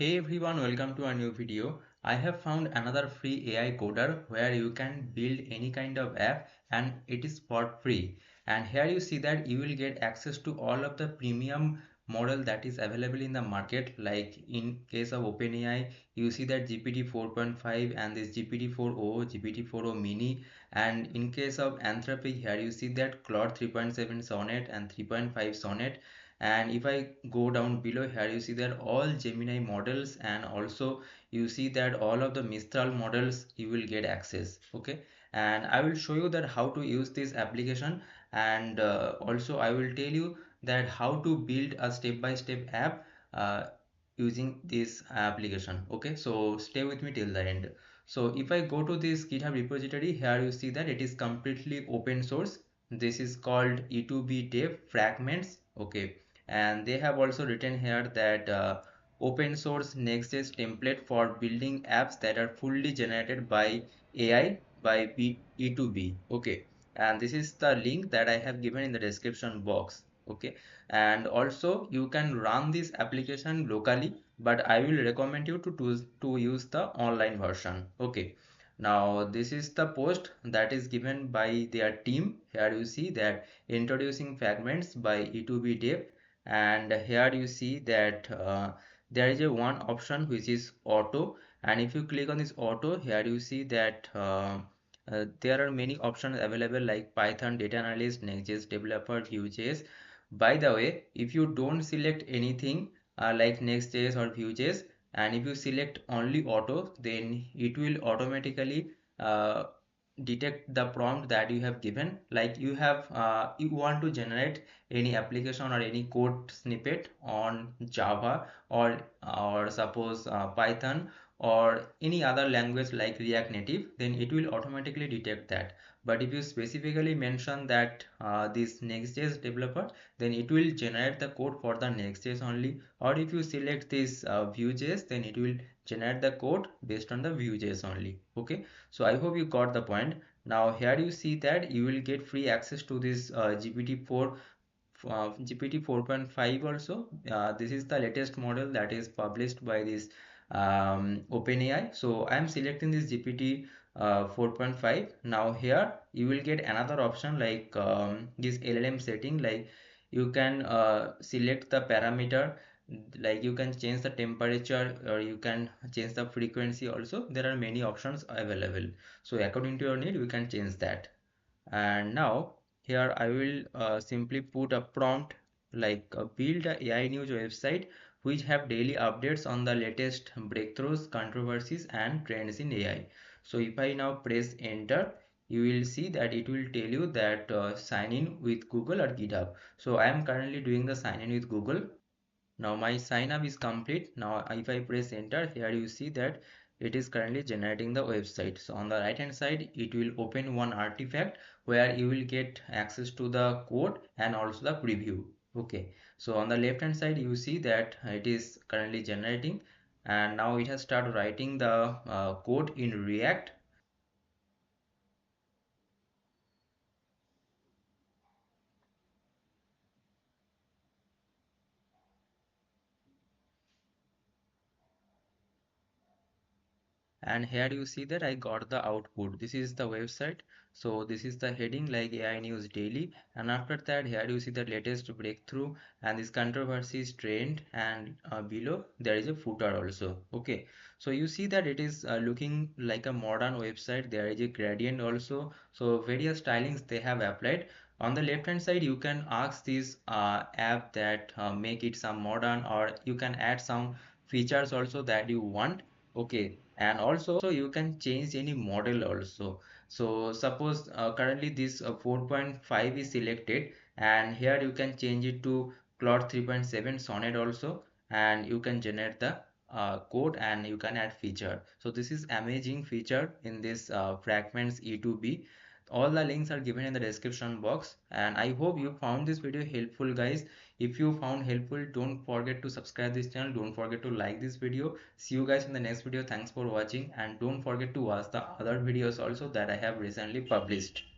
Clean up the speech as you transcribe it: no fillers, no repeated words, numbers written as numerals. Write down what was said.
Hey everyone, welcome to a new video. I have found another free AI coder where you can build any kind of app and it is for free. And here you see that you will get access to all of the premium model that is available in the market. Like in case of OpenAI, you see that GPT 4.5 and this GPT 4o, GPT 4o mini. And in case of Anthropic, here you see that Claude 3.7 Sonnet and 3.5 Sonnet. And if I go down below here, you see that all Gemini models, and also you see that all of the Mistral models you will get access. Okay, and I will show you that how to use this application, and also I will tell you that how to build a step-by-step app using this application. Okay, so stay with me till the end. So if I go to this GitHub repository, here you see that it is completely open source. This is called E2B dev fragments. Okay, and they have also written here that open source Next.js template for building apps that are fully generated by AI by E2B. Okay, and this is the link that I have given in the description box. Okay, and also you can run this application locally, but I will recommend you to use the online version. Okay, now this is the post that is given by their team. Here you see that introducing fragments by E2B dev, and here you see that there is a one option which is auto, and if you click on this auto, here you see that there are many options available like Python data analyst, Next.js developer, Vue.js. By the way, if you don't select anything like Next.js or Vue.js, and if you select only auto, then it will automatically uh, detect the prompt that you have given. Like you want to generate any application or any code snippet on Java, or suppose Python or any other language like React Native, then it will automatically detect that. But if you specifically mention that this Next.js developer, then it will generate the code for the Next.js only. Or if you select this Vue.js, then it will generate the code based on the Vue.js only. Okay, so I hope you got the point. Now here you see that you will get free access to this GPT 4.5 also. This is the latest model that is published by this OpenAI. So I am selecting this GPT 4.5. Now here you will get another option like this LLM setting. Like you can select the parameter, like you can change the temperature or you can change the frequency also. There are many options available. So according to your need, you can change that. And now here I will simply put a prompt like build a AI news website which have daily updates on the latest breakthroughs, controversies and trends in AI. So if I now press enter, you will see that it will tell you that sign in with Google or GitHub. So I am currently doing the sign in with Google. Now my sign up is complete. Now if I press enter, here you see that it is currently generating the website. So on the right hand side, it will open one artifact where you will get access to the code and also the preview. Okay, so on the left hand side, you see that it is currently generating, and now it has started writing the code in React. And here you see that I got the output. This is the website. So this is the heading like AI news daily, and after that here you see the latest breakthrough and this controversy is trend, and below there is a footer also. Okay, so you see that it is looking like a modern website. There is a gradient also, so various stylings they have applied. On the left hand side you can ask this app that make it some modern, or you can add some features also that you want. Okay, and also you can change any model also. So suppose currently this 4.5 is selected, and here you can change it to Claude 3.7 Sonnet also, and you can generate the code and you can add feature. So this is amazing feature in this Fragments E2B. All the links are given in the description box, and I hope you found this video helpful, guys. If you found helpful, don't forget to subscribe this channel, don't forget to like this video. See you guys in the next video. Thanks for watching, and don't forget to watch the other videos also that I have recently published.